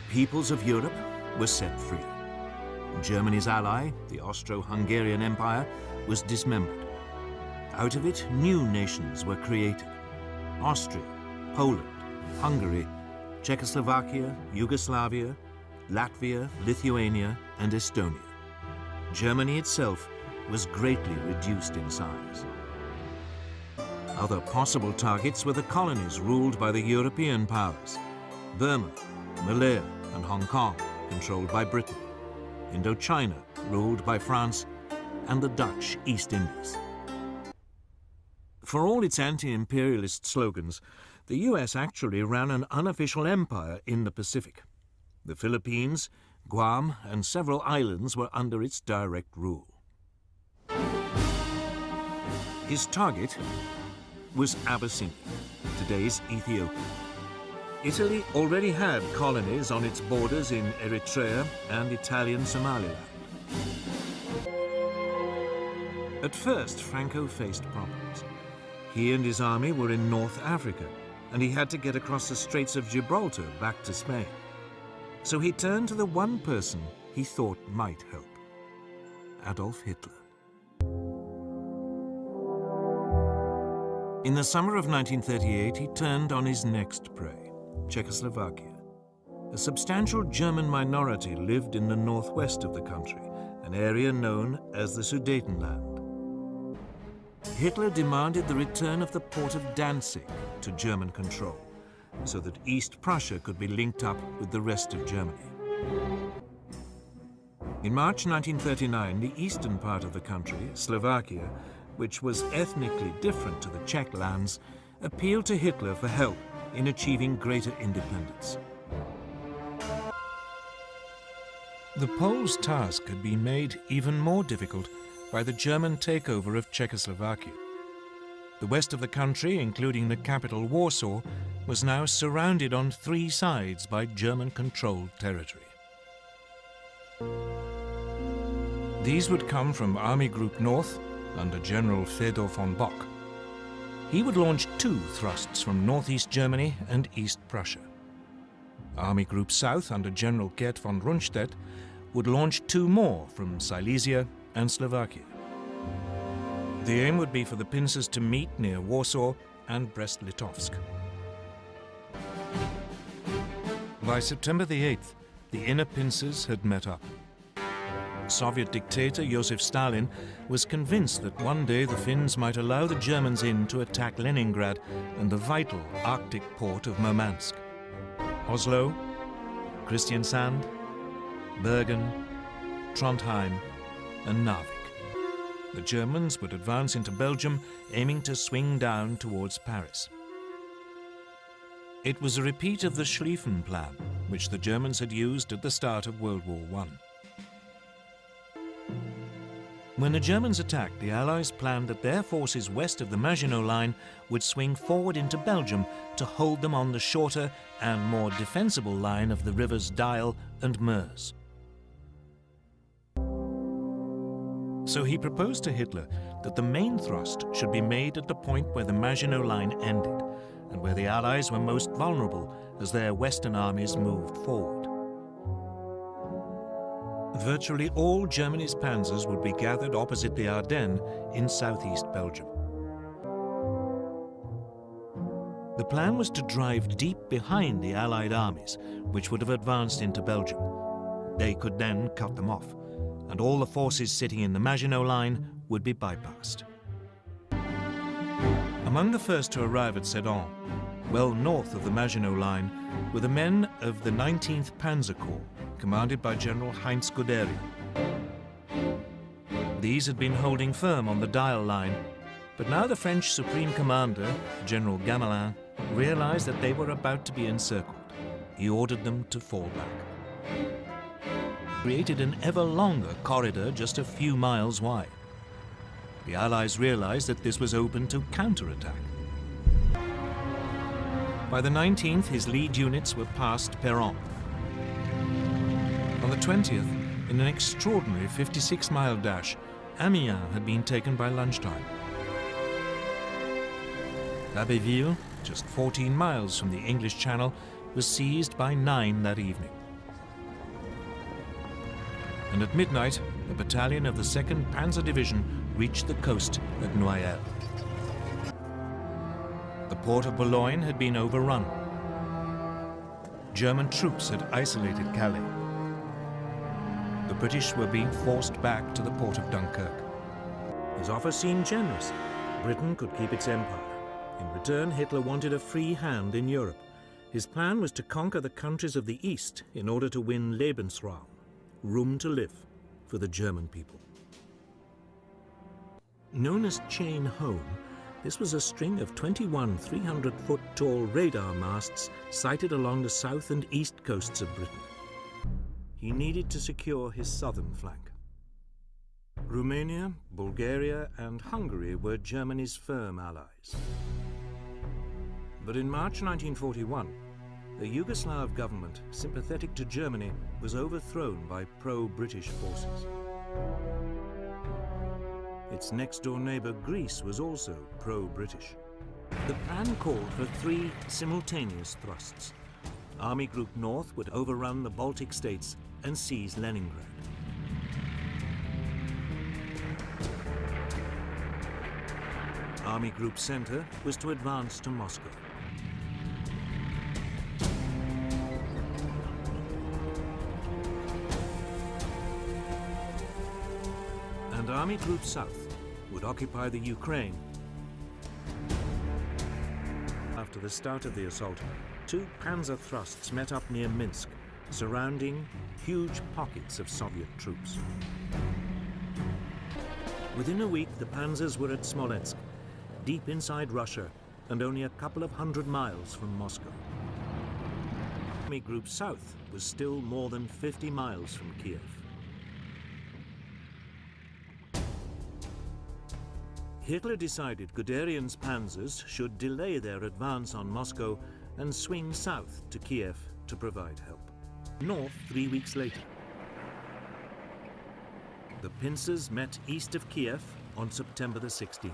peoples of Europe were set free. Germany's ally, the Austro-Hungarian Empire, was dismembered. Out of it, new nations were created: Austria, Poland, Hungary, Czechoslovakia, Yugoslavia, Latvia, Lithuania, and Estonia. Germany itself was greatly reduced in size. Other possible targets were the colonies ruled by the European powers: Burma, Malaya, and Hong Kong, controlled by Britain; Indochina, ruled by France; and the Dutch East Indies. For all its anti-imperialist slogans, the US actually ran an unofficial empire in the Pacific. The Philippines, Guam, and several islands were under its direct rule. His target was Abyssinia, today's Ethiopia. Italy already had colonies on its borders in Eritrea and Italian Somaliland. At first, Franco faced problems. He and his army were in North Africa, and he had to get across the Straits of Gibraltar back to Spain. So he turned to the one person he thought might help: Adolf Hitler. In the summer of 1938, he turned on his next prey, Czechoslovakia. A substantial German minority lived in the northwest of the country, an area known as the Sudetenland. Hitler demanded the return of the port of Danzig to German control, so that East Prussia could be linked up with the rest of Germany. In March 1939, the eastern part of the country, Slovakia, which was ethnically different to the Czech lands, appealed to Hitler for help in achieving greater independence. The Poles' task had been made even more difficult by the German takeover of Czechoslovakia. The west of the country, including the capital Warsaw, was now surrounded on three sides by German-controlled territory. These would come from Army Group North, under General Fedor von Bock. He would launch two thrusts from northeast Germany and East Prussia. Army Group South, under General Gerd von Rundstedt, would launch two more from Silesia and Slovakia. The aim would be for the pincers to meet near Warsaw and Brest-Litovsk. By September the 8th, the inner pincers had met up. Soviet dictator Joseph Stalin was convinced that one day the Finns might allow the Germans in to attack Leningrad and the vital Arctic port of Murmansk. Oslo, Kristiansand, Bergen, Trondheim, and Narvik. The Germans would advance into Belgium, aiming to swing down towards Paris. It was a repeat of the Schlieffen Plan, which the Germans had used at the start of World War I. When the Germans attacked, the Allies planned that their forces west of the Maginot Line would swing forward into Belgium to hold them on the shorter and more defensible line of the rivers Dyle and Meuse. So he proposed to Hitler that the main thrust should be made at the point where the Maginot Line ended, and where the Allies were most vulnerable as their western armies moved forward. Virtually all Germany's panzers would be gathered opposite the Ardennes in southeast Belgium. The plan was to drive deep behind the Allied armies, which would have advanced into Belgium. They could then cut them off, and all the forces sitting in the Maginot Line would be bypassed. Among the first to arrive at Sedan, well north of the Maginot Line, were the men of the 19th Panzer Corps, commanded by General Heinz Guderian. These had been holding firm on the Dyle line, but now the French Supreme Commander, General Gamelin, realized that they were about to be encircled. He ordered them to fall back. Created an ever longer corridor just a few miles wide. The Allies realized that this was open to counterattack. By the 19th, his lead units were past Peronne. On the 20th, in an extraordinary 56-mile dash, Amiens had been taken by lunchtime. Abbeville, just 14 miles from the English Channel, was seized by 9 that evening. and at midnight, a battalion of the 2nd Panzer Division reached the coast at Noyelles. The port of Boulogne had been overrun. German troops had isolated Calais. The British were being forced back to the port of Dunkirk. His offer seemed generous. Britain could keep its empire. In return, Hitler wanted a free hand in Europe. His plan was to conquer the countries of the East in order to win Lebensraum, room to live, for the German people. Known as Chain Home, this was a string of 21 300-foot-tall radar masts sighted along the south and east coasts of Britain. He needed to secure his southern flank. Romania, Bulgaria, and Hungary were Germany's firm allies. But in March 1941, the Yugoslav government, sympathetic to Germany, was overthrown by pro-British forces. Its next-door neighbor Greece was also pro-British. The plan called for 3 simultaneous thrusts. Army Group North would overrun the Baltic states and seize Leningrad. Army Group Center was to advance to Moscow. And Army Group South would occupy the Ukraine. After the start of the assault, 2 panzer thrusts met up near Minsk, surrounding huge pockets of Soviet troops. Within a week, the panzers were at Smolensk, deep inside Russia and only a couple of 100 miles from Moscow. Army Group South was still more than 50 miles from Kiev. Hitler decided Guderian's panzers should delay their advance on Moscow and swing south to Kiev to provide help. North 3 weeks later. The pincers met east of Kiev on September the 16th.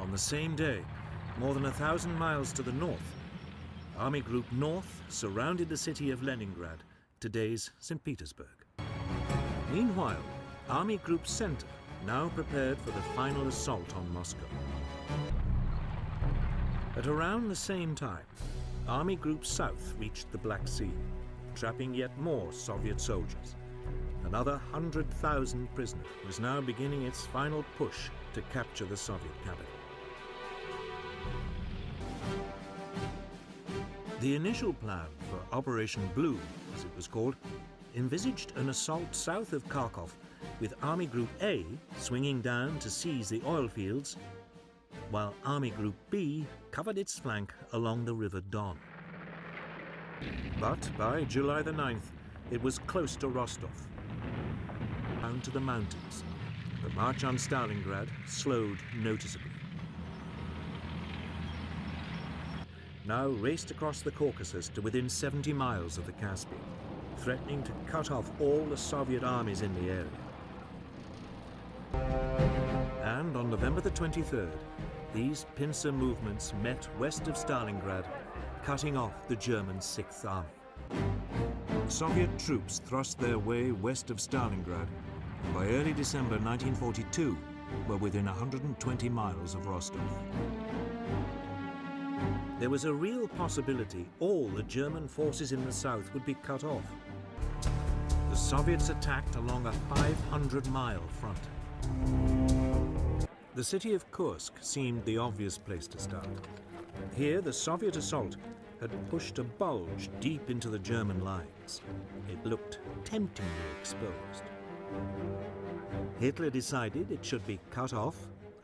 On the same day, more than 1,000 miles to the north, Army Group North surrounded the city of Leningrad, today's St. Petersburg. Meanwhile, Army Group Center now prepared for the final assault on Moscow. At around the same time, Army Group South reached the Black Sea, trapping yet more Soviet soldiers. Another 100,000 prisoners was now beginning its final push to capture the Soviet capital. The initial plan for Operation Blue, as it was called, envisaged an assault south of Kharkov, with Army Group A swinging down to seize the oil fields, while Army Group B covered its flank along the River Don. But by July the 9th, it was close to Rostov. Down to the mountains, the march on Stalingrad slowed noticeably. Now raced across the Caucasus to within 70 miles of the Caspian, threatening to cut off all the Soviet armies in the area. And on November the 23rd, these pincer movements met west of Stalingrad, cutting off the German 6th Army. Soviet troops thrust their way west of Stalingrad, and by early December 1942 were within 120 miles of Rostov. There was a real possibility all the German forces in the south would be cut off. The Soviets attacked along a 500-mile front. The city of Kursk seemed the obvious place to start. Here, the Soviet assault had pushed a bulge deep into the German lines. It looked temptingly exposed. Hitler decided it should be cut off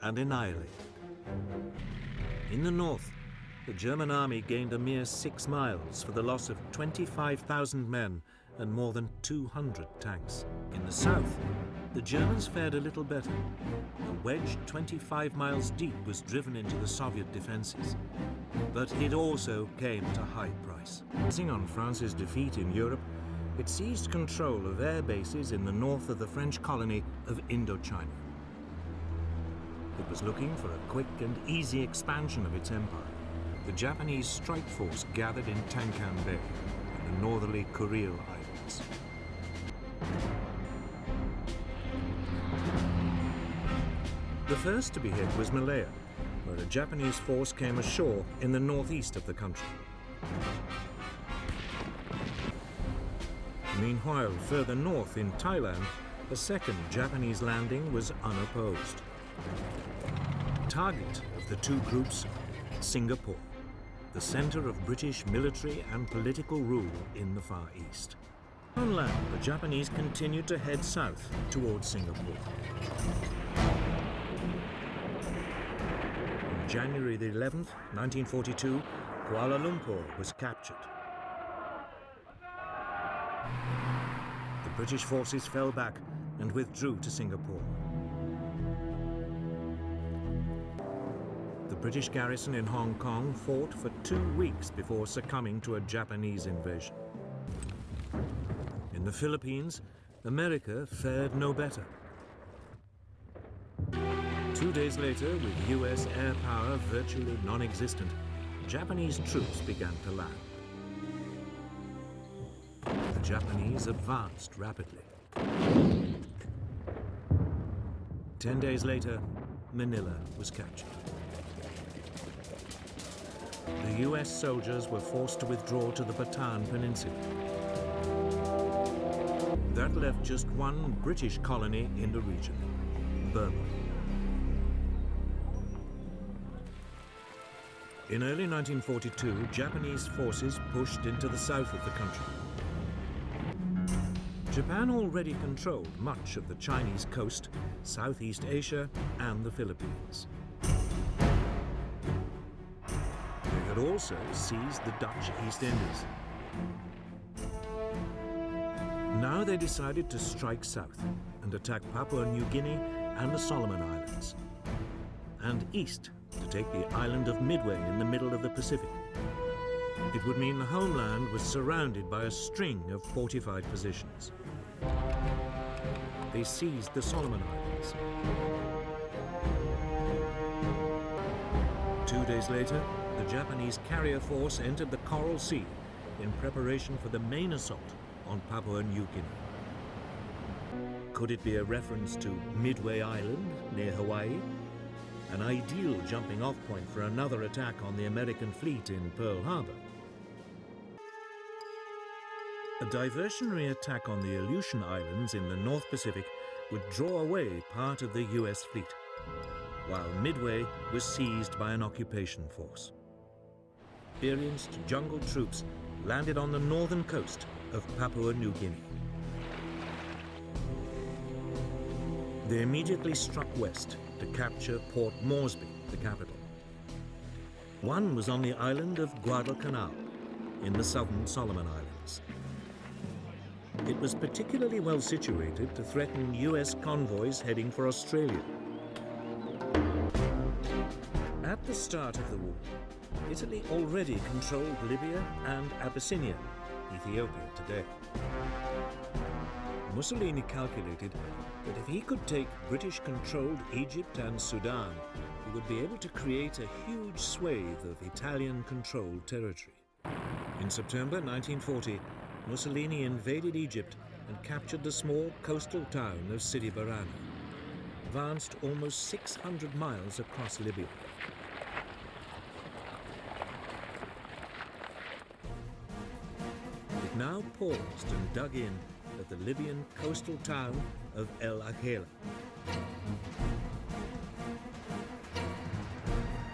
and annihilated. In the north, the German army gained a mere 6 miles for the loss of 25,000 men and more than 200 tanks. In the south, the Germans fared a little better. A wedge 25 miles deep was driven into the Soviet defenses. But it also came at a high price. Basing on France's defeat in Europe, it seized control of air bases in the north of the French colony of Indochina. It was looking for a quick and easy expansion of its empire. The Japanese strike force gathered in Tankan Bay, in the northerly Kuril Islands. The first to be hit was Malaya, where a Japanese force came ashore in the northeast of the country. Meanwhile, further north in Thailand, a second Japanese landing was unopposed. Target of the two groups, Singapore, the center of British military and political rule in the Far East. On land, the Japanese continued to head south towards Singapore. On January the 11th, 1942, Kuala Lumpur was captured. The British forces fell back and withdrew to Singapore. The British garrison in Hong Kong fought for 2 weeks before succumbing to a Japanese invasion. In the Philippines, America fared no better. 2 days later, with US air power virtually non-existent, Japanese troops began to land. The Japanese advanced rapidly. 10 days later, Manila was captured. The US soldiers were forced to withdraw to the Bataan Peninsula. That left just one British colony in the region, Burma. In early 1942, Japanese forces pushed into the south of the country. Japan already controlled much of the Chinese coast, Southeast Asia, and the Philippines. They had also seized the Dutch East Indies. Now they decided to strike south and attack Papua New Guinea and the Solomon Islands, and east to take the island of Midway in the middle of the Pacific. It would mean the homeland was surrounded by a string of fortified positions. They seized the Solomon Islands. 2 days later, the Japanese carrier force entered the Coral Sea in preparation for the main assault on Papua New Guinea. Could it be a reference to Midway Island near Hawaii? An ideal jumping-off point for another attack on the American fleet in Pearl Harbor. A diversionary attack on the Aleutian Islands in the North Pacific would draw away part of the US fleet, while Midway was seized by an occupation force. Experienced jungle troops landed on the northern coast of Papua New Guinea. They immediately struck west to capture Port Moresby, the capital. One was on the island of Guadalcanal in the southern Solomon Islands. It was particularly well situated to threaten US convoys heading for Australia. At the start of the war, Italy already controlled Libya and Abyssinia, Ethiopia today. Mussolini calculated that if he could take British-controlled Egypt and Sudan, he would be able to create a huge swathe of Italian-controlled territory. In September 1940, Mussolini invaded Egypt and captured the small coastal town of Sidi Barrani, advanced almost 600 miles across Libya. It now paused and dug in at the Libyan coastal town of El Agheila.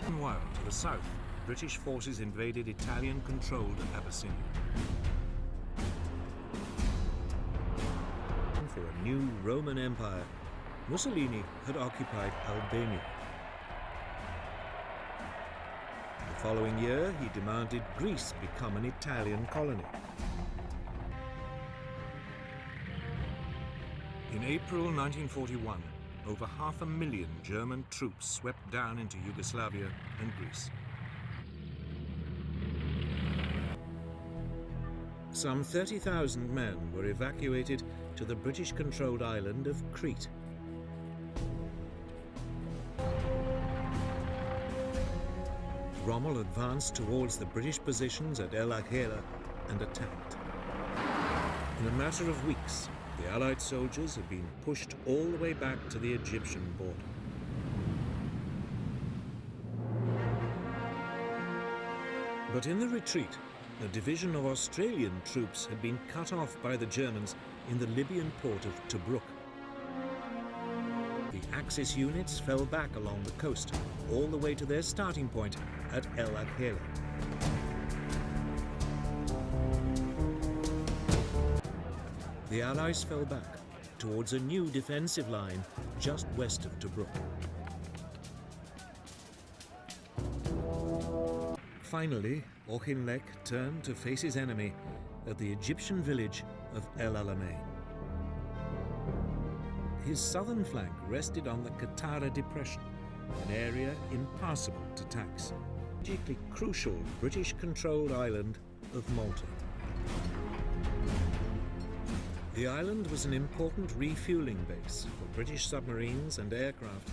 Meanwhile, to the south, British forces invaded Italian-controlled Abyssinia. For a new Roman Empire, Mussolini had occupied Albania. The following year, he demanded Greece become an Italian colony. In April 1941, over 500,000 German troops swept down into Yugoslavia and Greece. Some 30,000 men were evacuated to the British-controlled island of Crete. Rommel advanced towards the British positions at El Agheila and attacked. In a matter of weeks, The Allied soldiers had been pushed all the way back to the Egyptian border. But in the retreat, a division of Australian troops had been cut off by the Germans in the Libyan port of Tobruk. The Axis units fell back along the coast, all the way to their starting point at El Agheila. The Allies fell back towards a new defensive line just west of Tobruk. Finally, Auchinleck turned to face his enemy at the Egyptian village of El Alamein. His southern flank rested on the Qattara Depression, an area impassable to tanks, strategically crucial British-controlled island of Malta. The island was an important refueling base for British submarines and aircraft.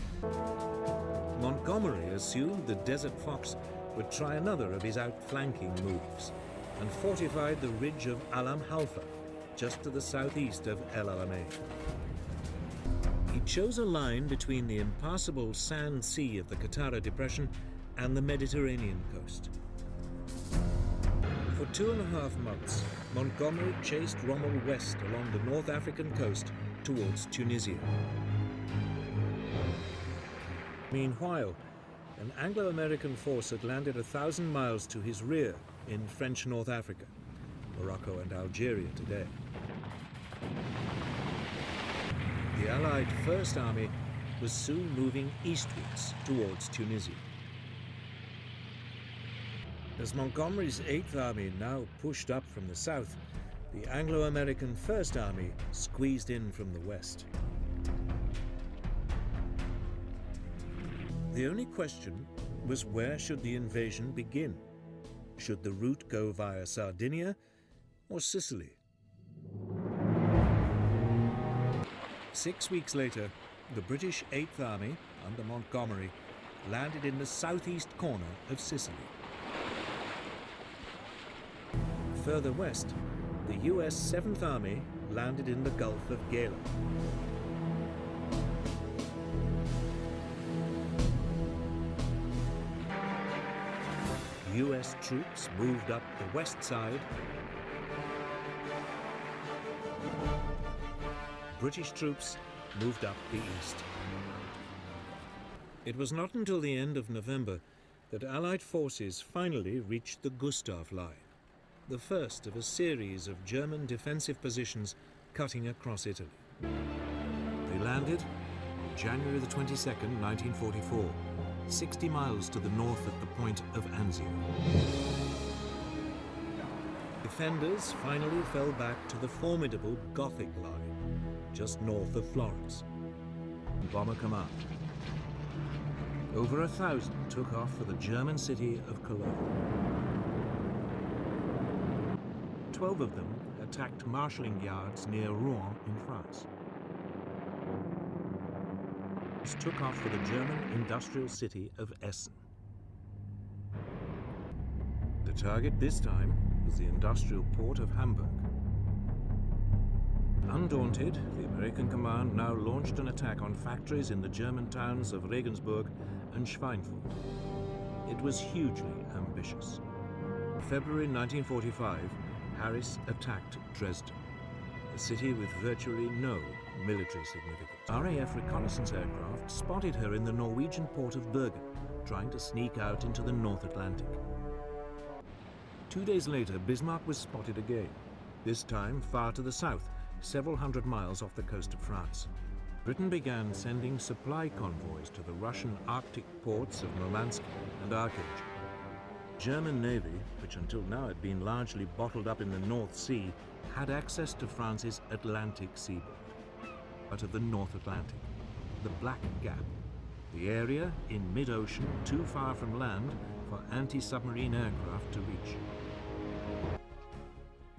Montgomery assumed the Desert Fox would try another of his outflanking moves and fortified the ridge of Alam Halfa, just to the southeast of El Alamein. He chose a line between the impassable sand sea of the Qattara Depression and the Mediterranean coast. For 2.5 months, Montgomery chased Rommel west along the North African coast towards Tunisia. Meanwhile, an Anglo-American force had landed 1,000 miles to his rear in French North Africa, Morocco and Algeria today. The Allied First Army was soon moving eastwards towards Tunisia. As Montgomery's 8th Army now pushed up from the south, the Anglo-American First Army squeezed in from the west. The only question was, where should the invasion begin? Should the route go via Sardinia or Sicily? 6 weeks later, the British 8th Army, under Montgomery, landed in the southeast corner of Sicily. Further west, the US 7th Army landed in the Gulf of Gela. US troops moved up the west side. British troops moved up the east. It was not until the end of November that Allied forces finally reached the Gustav Line, the first of a series of German defensive positions cutting across Italy. They landed on January the 22nd, 1944, 60 miles to the north at the point of Anzio. Defenders finally fell back to the formidable Gothic Line, just north of Florence. Bomber Command. Over 1,000 took off for the German city of Cologne. 12 of them attacked marshalling yards near Rouen in France. Took off for the German industrial city of Essen. The target this time was the industrial port of Hamburg. Undaunted, the American command now launched an attack on factories in the German towns of Regensburg and Schweinfurt. It was hugely ambitious. In February 1945, Harris attacked Dresden, a city with virtually no military significance. RAF reconnaissance aircraft spotted her in the Norwegian port of Bergen, trying to sneak out into the North Atlantic. 2 days later, Bismarck was spotted again, this time far to the south, several hundred miles off the coast of France. Britain began sending supply convoys to the Russian Arctic ports of Murmansk and Archangel. German Navy, which until now had been largely bottled up in the North Sea, had access to France's Atlantic seaboard. Out of the North Atlantic, the Black Gap, the area in mid-ocean too far from land for anti-submarine aircraft to reach.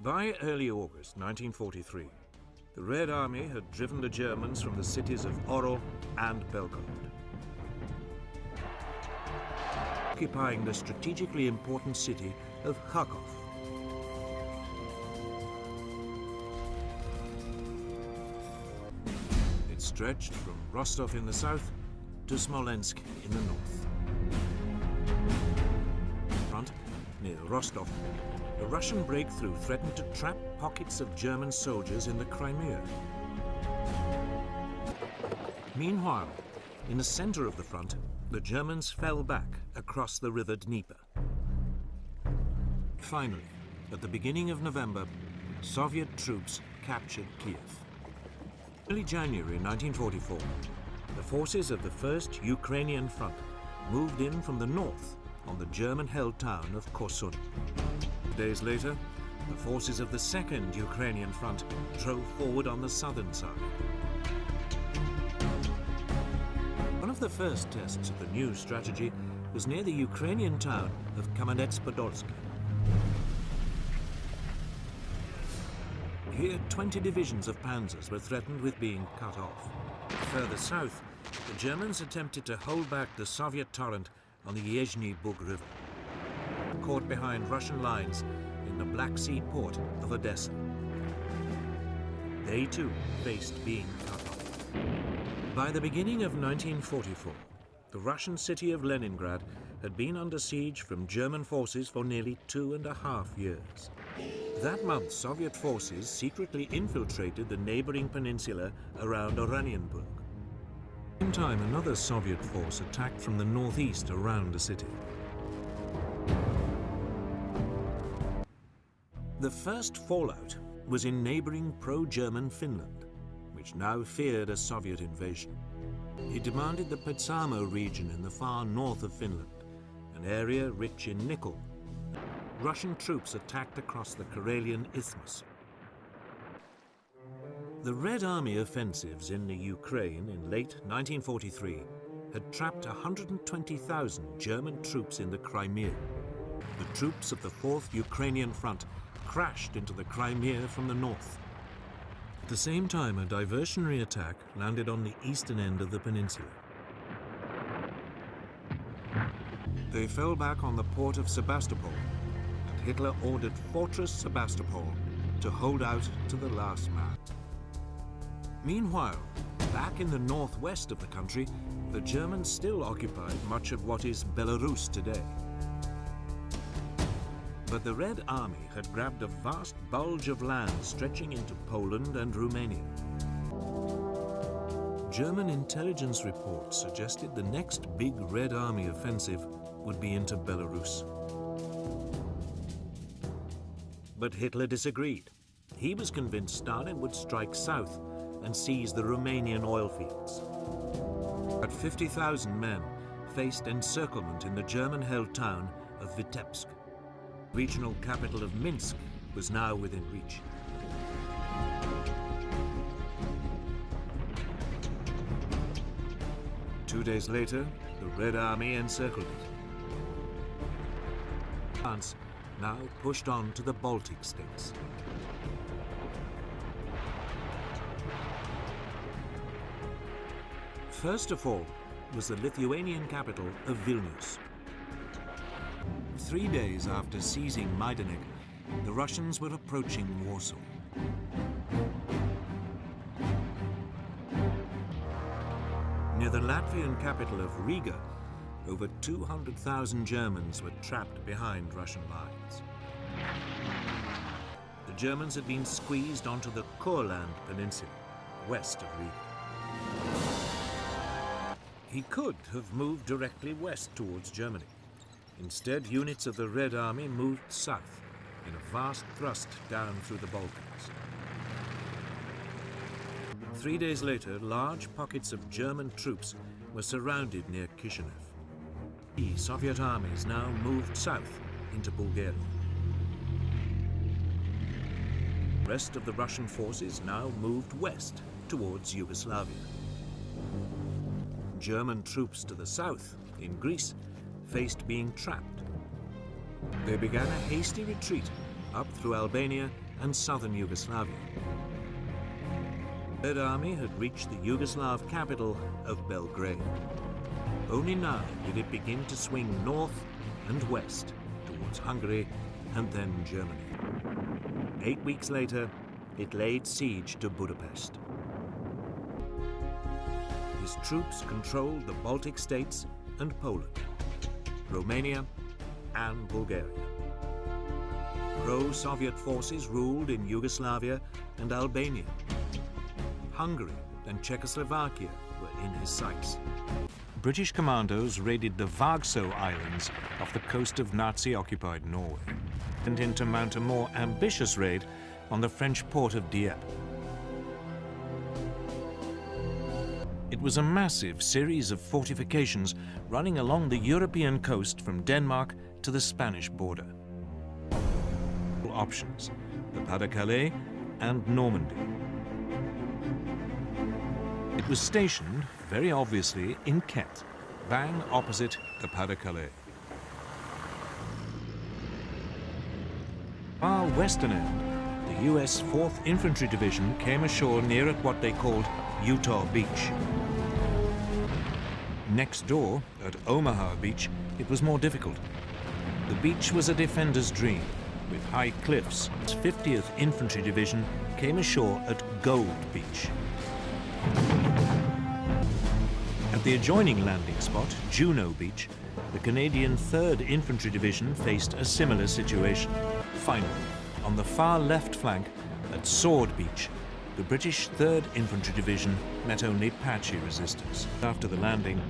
By early August 1943, the Red Army had driven the Germans from the cities of Orel and Belgorod, occupying the strategically important city of Kharkov. stretched from Rostov in the south to Smolensk in the north. Front, near Rostov, the Russian breakthrough threatened to trap pockets of German soldiers in the Crimea. Meanwhile, in the center of the front, the Germans fell back across the river Dnieper. Finally, at the beginning of November, Soviet troops captured Kiev. Early January 1944, the forces of the First Ukrainian Front moved in from the north on the German-held town of Korsun. Days later, the forces of the Second Ukrainian Front drove forward on the southern side. One of the first tests of the new strategy was near the Ukrainian town of Kamenets-Podolsky. Here, 20 divisions of panzers were threatened with being cut off. Further south, the Germans attempted to hold back the Soviet torrent on the Yezhny Bug River, caught behind Russian lines in the Black Sea port of Odessa. They too faced being cut off. By the beginning of 1944, the Russian city of Leningrad had been under siege from German forces for nearly 2.5 years. That month, Soviet forces secretly infiltrated the neighboring peninsula around Oranienburg. At the same time, another Soviet force attacked from the northeast around the city. The first fallout was in neighboring pro-German Finland, which now feared a Soviet invasion. It demanded the Petsamo region in the far north of Finland, an area rich in nickel. Russian troops attacked across the Karelian Isthmus. The Red Army offensives in the Ukraine in late 1943 had trapped 120,000 German troops in the Crimea. The troops of the 4th Ukrainian Front crashed into the Crimea from the north. At the same time, a diversionary attack landed on the eastern end of the peninsula. They fell back on the port of Sebastopol, and Hitler ordered Fortress Sebastopol to hold out to the last man. Meanwhile, back in the northwest of the country, the Germans still occupied much of what is Belarus today. But the Red Army had grabbed a vast bulge of land stretching into Poland and Romania. German intelligence reports suggested the next big Red Army offensive would be into Belarus. But Hitler disagreed. He was convinced Stalin would strike south and seize the Romanian oil fields. But 50,000 men faced encirclement in the German-held town of Vitebsk. Regional capital of Minsk was now within reach. Two days later, the Red Army encircled it. France now pushed on to the Baltic states. First of all was the Lithuanian capital of Vilnius. 3 days after seizing Majdanek, the Russians were approaching Warsaw. Near the Latvian capital of Riga, over 200,000 Germans were trapped behind Russian lines. The Germans had been squeezed onto the Courland Peninsula, west of Riga. He could have moved directly west towards Germany. Instead, units of the Red Army moved south in a vast thrust down through the Balkans. 3 days later, large pockets of German troops were surrounded near Kishinev. The Soviet armies now moved south into Bulgaria. The rest of the Russian forces now moved west towards Yugoslavia. German troops to the south, in Greece, faced being trapped. They began a hasty retreat up through Albania and southern Yugoslavia. The Red Army had reached the Yugoslav capital of Belgrade. Only now did it begin to swing north and west towards Hungary and then Germany. 8 weeks later, it laid siege to Budapest. his troops controlled the Baltic states and Poland, Romania and Bulgaria. Pro-Soviet forces ruled in Yugoslavia and Albania. Hungary and Czechoslovakia were in his sights. British commandos raided the Vargso Islands off the coast of Nazi-occupied Norway and to mount a more ambitious raid on the French port of Dieppe. It was a massive series of fortifications running along the European coast from Denmark to the Spanish border. Options: the Pas-de-Calais and Normandy. It was stationed, very obviously, in Kent, bang opposite the Pas-de-Calais. Far western end, the US 4th Infantry Division came ashore near at what they called Utah Beach. Next door, at Omaha Beach, it was more difficult. The beach was a defender's dream, with high cliffs. Its 50th Infantry Division came ashore at Gold Beach. At the adjoining landing spot, Juno Beach, the Canadian 3rd Infantry Division faced a similar situation. Finally, on the far left flank, at Sword Beach, the British 3rd Infantry Division met only patchy resistance. After the landing,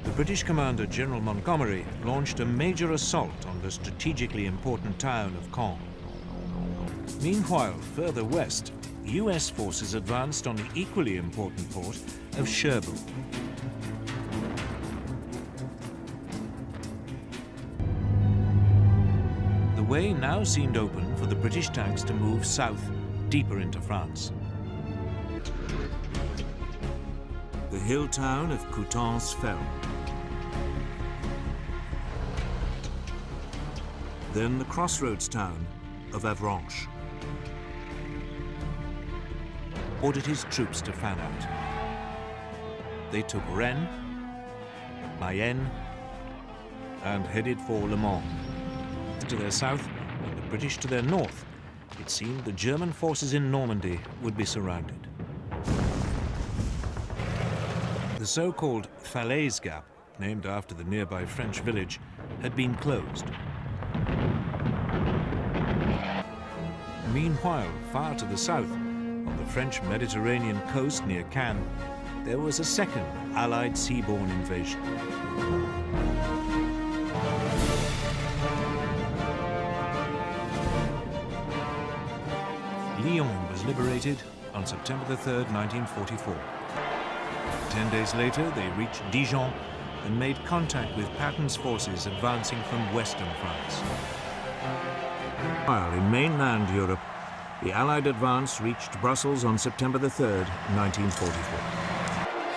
the British commander, General Montgomery, launched a major assault on the strategically important town of Caen. Meanwhile, further west, US forces advanced on the equally important port of Cherbourg. The way now seemed open for the British tanks to move south, deeper into France. The hill town of Coutances fell. Then the crossroads town of Avranches ordered his troops to fan out. They took Rennes, Mayenne, and headed for Le Mans. To their south and the British to their north, it seemed the German forces in Normandy would be surrounded. The so-called Falaise Gap, named after the nearby French village, had been closed. Meanwhile, far to the south, on the French Mediterranean coast near Cannes, there was a second Allied seaborne invasion. Lyon was liberated on September the 3rd, 1944. 10 days later, they reached Dijon and made contact with Patton's forces advancing from western France. While in mainland Europe, the Allied advance reached Brussels on September the 3rd, 1944.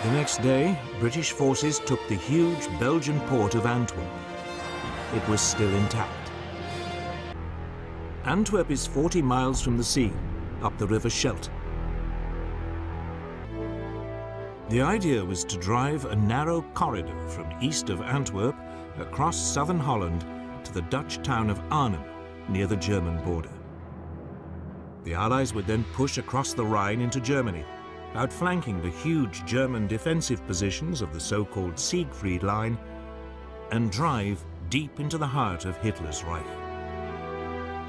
The next day, British forces took the huge Belgian port of Antwerp. It was still intact. Antwerp is 40 miles from the sea, up the River Scheldt. The idea was to drive a narrow corridor from east of Antwerp across southern Holland to the Dutch town of Arnhem, near the German border. The Allies would then push across the Rhine into Germany, outflanking the huge German defensive positions of the so-called Siegfried Line, and drive deep into the heart of Hitler's Reich.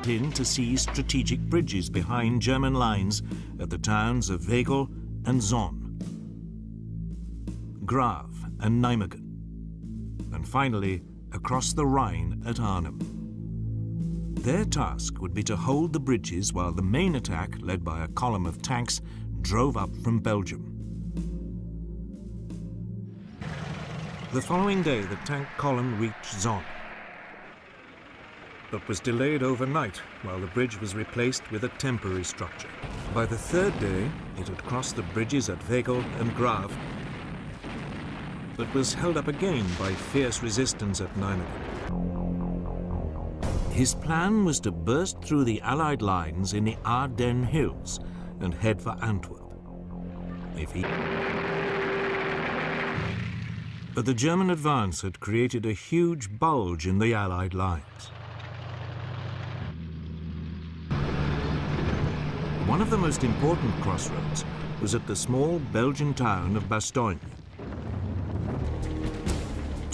In to seize strategic bridges behind German lines at the towns of Wegel and Zonn, Grave and Nijmegen, and finally across the Rhine at Arnhem. Their task would be to hold the bridges while the main attack, led by a column of tanks, drove up from Belgium. The following day, the tank column reached Zonn, but was delayed overnight while the bridge was replaced with a temporary structure. By the third day, it had crossed the bridges at Wegel and Grave, but was held up again by fierce resistance at Nijmegen. His plan was to burst through the Allied lines in the Ardennes Hills and head for Antwerp. But the German advance had created a huge bulge in the Allied lines. One of the most important crossroads was at the small Belgian town of Bastogne.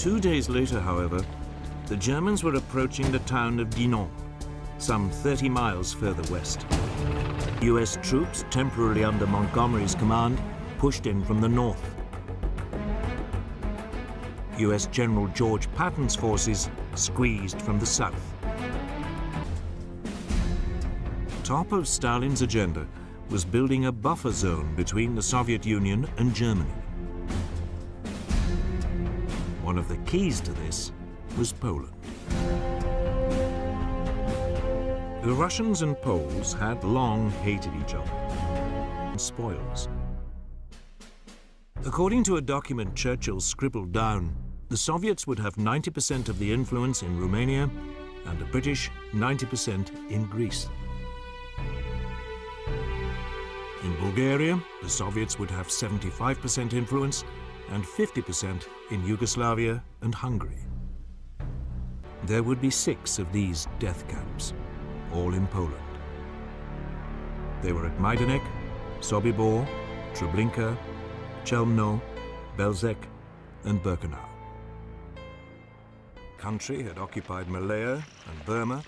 2 days later, however, the Germans were approaching the town of Dinant, some 30 miles further west. US troops, temporarily under Montgomery's command, pushed in from the north. US General George Patton's forces squeezed from the south. Top of Stalin's agenda was building a buffer zone between the Soviet Union and Germany. One of the keys to this was Poland. The Russians and Poles had long hated each other. Spoils. According to a document Churchill scribbled down, the Soviets would have 90% of the influence in Romania and the British 90% in Greece. In Bulgaria, the Soviets would have 75% influence and 50% in Yugoslavia and Hungary. There would be 6 of these death camps, all in Poland. They were at Majdanek, Sobibor, Treblinka, Chelmno, Belzec, and Birkenau. The country had occupied Malaya and Burma,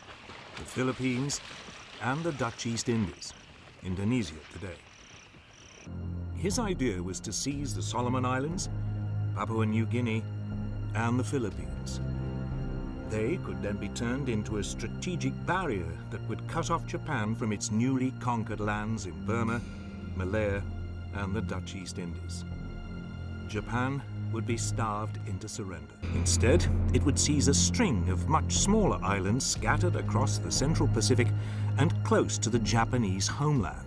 the Philippines, and the Dutch East Indies, Indonesia today. His idea was to seize the Solomon Islands, Papua New Guinea, and the Philippines. They could then be turned into a strategic barrier that would cut off Japan from its newly conquered lands in Burma, Malaya, and the Dutch East Indies. Japan would be starved into surrender. Instead, it would seize a string of much smaller islands scattered across the Central Pacific and close to the Japanese homeland.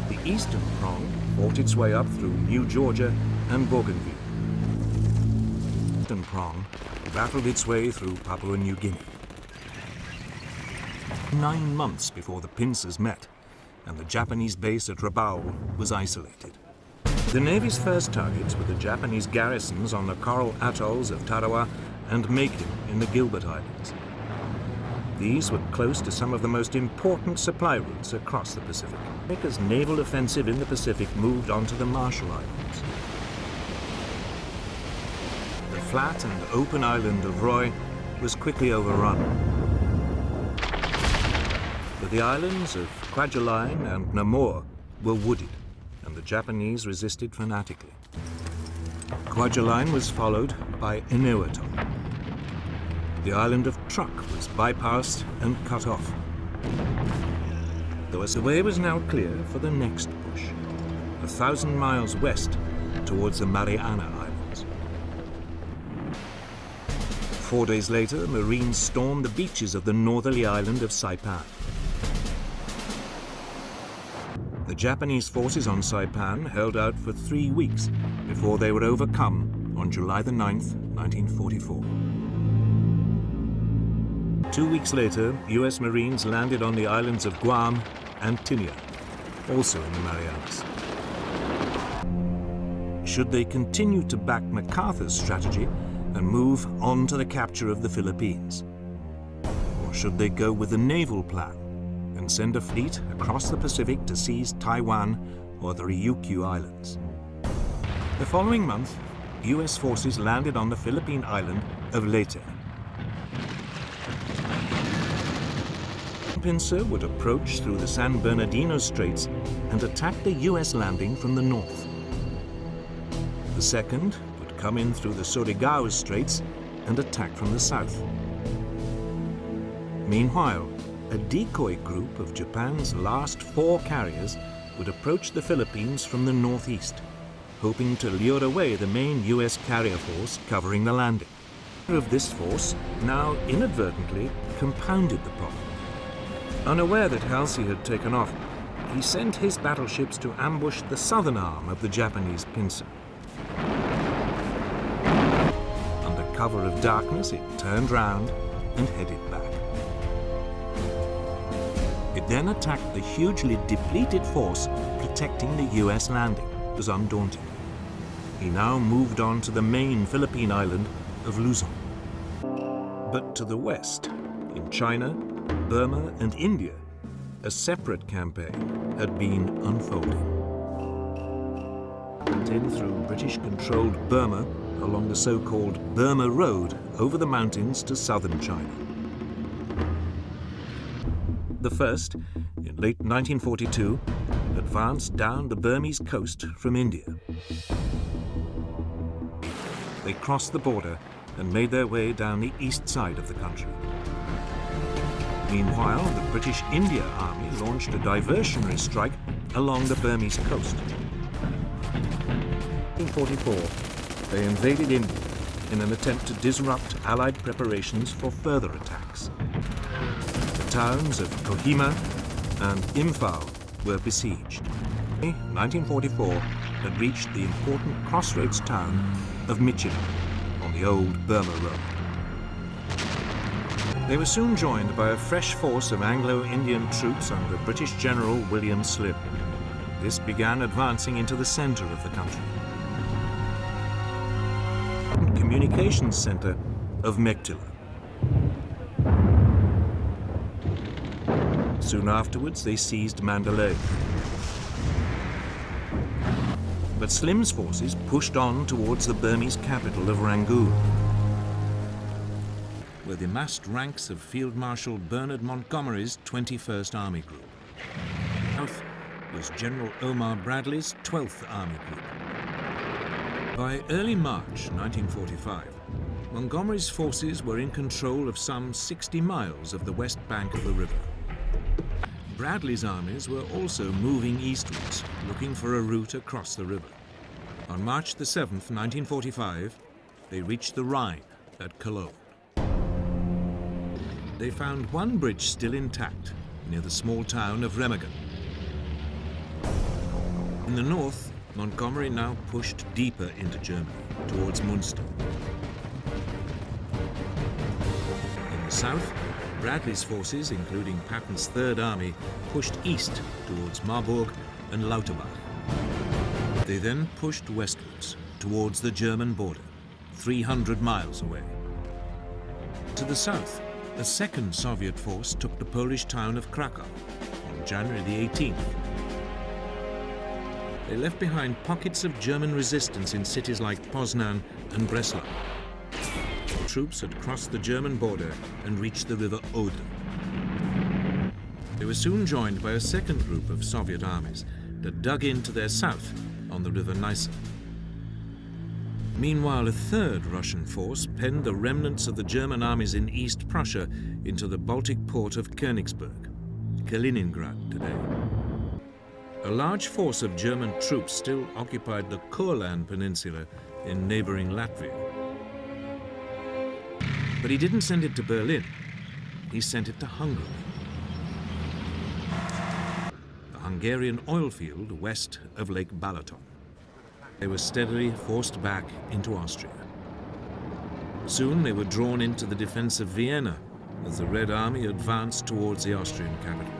The eastern prong fought its way up through New Georgia and Bougainville. The western prong battled its way through Papua New Guinea. 9 months before the pincers met, and the Japanese base at Rabaul was isolated. The Navy's first targets were the Japanese garrisons on the coral atolls of Tarawa and Makin in the Gilbert Islands. These were close to some of the most important supply routes across the Pacific. America's naval offensive in the Pacific moved on to the Marshall Islands. The flat and open island of Roy was quickly overrun. But the islands of Kwajalein and Namur were wooded, and the Japanese resisted fanatically. Kwajalein was followed by Eniwetok. The island of Truk was bypassed and cut off. The way was now clear for the next push, 1,000 miles west towards the Mariana Islands. 4 days later, Marines stormed the beaches of the northerly island of Saipan. The Japanese forces on Saipan held out for 3 weeks before they were overcome on July the 9th, 1944. 2 weeks later, US Marines landed on the islands of Guam and Tinian, also in the Marianas. Should they continue to back MacArthur's strategy and move on to the capture of the Philippines? Or should they go with the naval plan and send a fleet across the Pacific to seize Taiwan or the Ryukyu Islands? The following month, US forces landed on the Philippine island of Leyte. The pincer would approach through the San Bernardino Straits and attack the US landing from the north. The second would come in through the Surigao Straits and attack from the south. Meanwhile, a decoy group of Japan's last 4 carriers would approach the Philippines from the northeast, hoping to lure away the main US carrier force covering the landing. Of this force now inadvertently compounded the problem. Unaware that Halsey had taken off, he sent his battleships to ambush the southern arm of the Japanese pincer. Under cover of darkness, it turned round and headed back. It then attacked the hugely depleted force protecting the US landing. It was undaunted. He now moved on to the main Philippine island of Luzon. But to the west, in China, Burma and India, a separate campaign had been unfolding. sent in through British-controlled Burma along the so-called Burma Road over the mountains to southern China. The first, in late 1942, advanced down the Burmese coast from India. They crossed the border and made their way down the east side of the country. Meanwhile, the British India Army launched a diversionary strike along the Burmese coast. In 1944, they invaded India in an attempt to disrupt Allied preparations for further attacks. The towns of Kohima and Imphal were besieged. In 1944 had reached the important crossroads town of Michino on the old Burma Road. They were soon joined by a fresh force of Anglo-Indian troops under British General William Slim. This began advancing into the center of the country. Communications center of Mektila. Soon afterwards, they seized Mandalay. But Slim's forces pushed on towards the Burmese capital of Rangoon, where the massed ranks of Field Marshal Bernard Montgomery's 21st Army Group. South was General Omar Bradley's 12th Army Group. By early March 1945, Montgomery's forces were in control of some 60 miles of the west bank of the river. Bradley's armies were also moving eastwards, looking for a route across the river. On March the 7th, 1945, they reached the Rhine at Cologne. They found one bridge still intact near the small town of Remagen. In the north, Montgomery now pushed deeper into Germany, towards Munster. In the south, Bradley's forces, including Patton's Third Army, pushed east towards Marburg and Lauterbach. They then pushed westwards towards the German border, 300 miles away. To the south, a second Soviet force took the Polish town of Krakow on January the 18th. They left behind pockets of German resistance in cities like Poznan and Breslau. Troops had crossed the German border and reached the river Oder. They were soon joined by a second group of Soviet armies that dug in to their south on the river Neisse. Meanwhile, a third Russian force penned the remnants of the German armies in East Prussia into the Baltic port of Königsberg, Kaliningrad today. A large force of German troops still occupied the Courland Peninsula in neighboring Latvia. But he didn't send it to Berlin, he sent it to Hungary. The Hungarian oil field west of Lake Balaton. They were steadily forced back into Austria. Soon they were drawn into the defense of Vienna as the Red Army advanced towards the Austrian capital.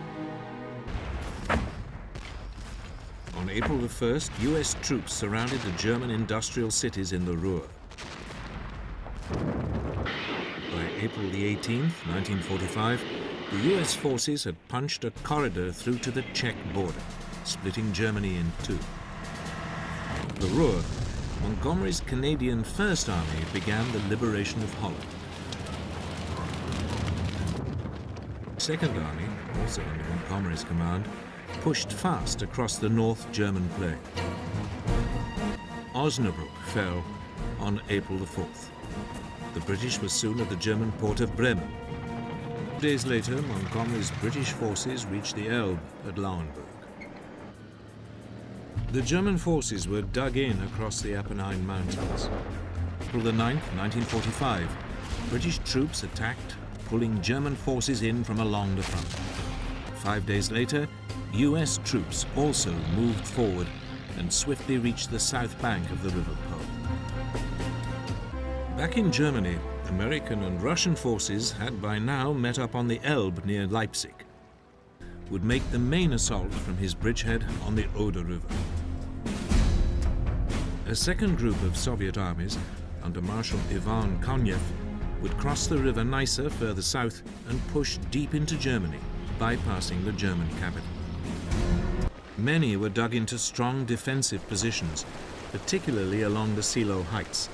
On April the 1st, US troops surrounded the German industrial cities in the Ruhr. By April the 18th, 1945, the US forces had punched a corridor through to the Czech border, splitting Germany in two. The Ruhr, Montgomery's Canadian First Army began the liberation of Holland. The Second Army, also under Montgomery's command, pushed fast across the North German plain. Osnabrück fell on April the 4th. The British were soon at the German port of Bremen. 2 days later, Montgomery's British forces reached the Elbe at Lauenburg. The German forces were dug in across the Apennine Mountains. April the 9th, 1945, British troops attacked, pulling German forces in from along the front. 5 days later, US troops also moved forward and swiftly reached the south bank of the River Po. Back in Germany, American and Russian forces had by now met up on the Elbe near Leipzig. Would make the main assault from his bridgehead on the Oder River. A second group of Soviet armies, under Marshal Ivan Konev, would cross the river Neisse further south and push deep into Germany, bypassing the German capital. Many were dug into strong defensive positions, particularly along the Silo Heights,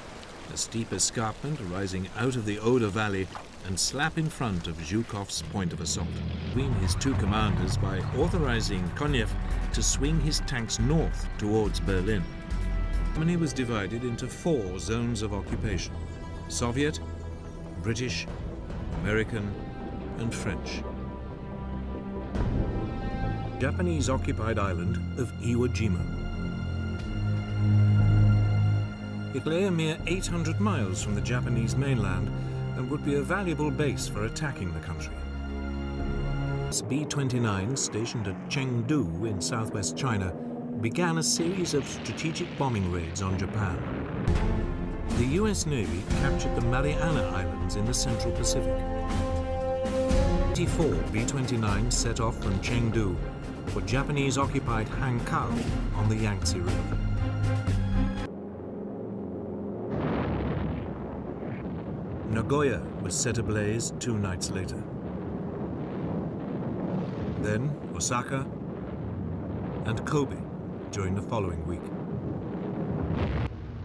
a steep escarpment rising out of the Oder Valley and slap in front of Zhukov's point of assault. Between his two commanders by authorizing Konev to swing his tanks north towards Berlin. Germany was divided into 4 zones of occupation: Soviet, British, American, and French. Japanese-occupied island of Iwo Jima. It lay a mere 800 miles from the Japanese mainland and would be a valuable base for attacking the country. B-29, stationed at Chengdu in southwest China, began a series of strategic bombing raids on Japan. The US Navy captured the Mariana Islands in the Central Pacific. 84 B-29 set off from Chengdu for Japanese-occupied Hankow on the Yangtze River. Nagoya was set ablaze 2 nights later. Then Osaka and Kobe during the following week.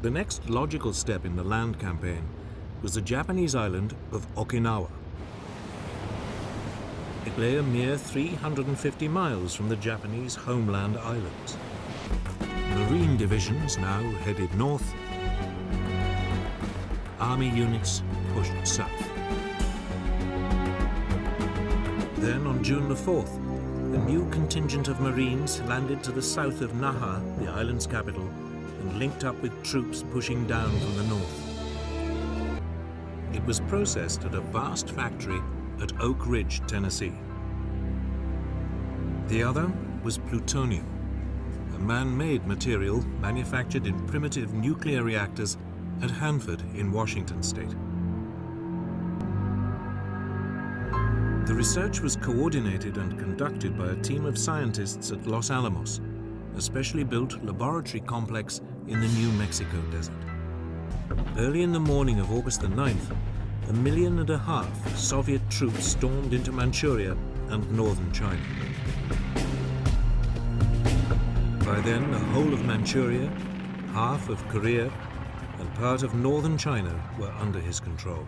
The next logical step in the land campaign was the Japanese island of Okinawa. It lay a mere 350 miles from the Japanese homeland islands. Marine divisions now headed north. Army units pushed south. Then on June the 4th, a new contingent of Marines landed to the south of Naha, the island's capital, and linked up with troops pushing down from the north. It was processed at a vast factory at Oak Ridge, Tennessee. The other was plutonium, a man-made material manufactured in primitive nuclear reactors at Hanford in Washington state. The research was coordinated and conducted by a team of scientists at Los Alamos, a specially built laboratory complex in the New Mexico desert. Early in the morning of August the 9th, 1.5 million Soviet troops stormed into Manchuria and northern China. By then, the whole of Manchuria, half of Korea, and part of northern China were under his control.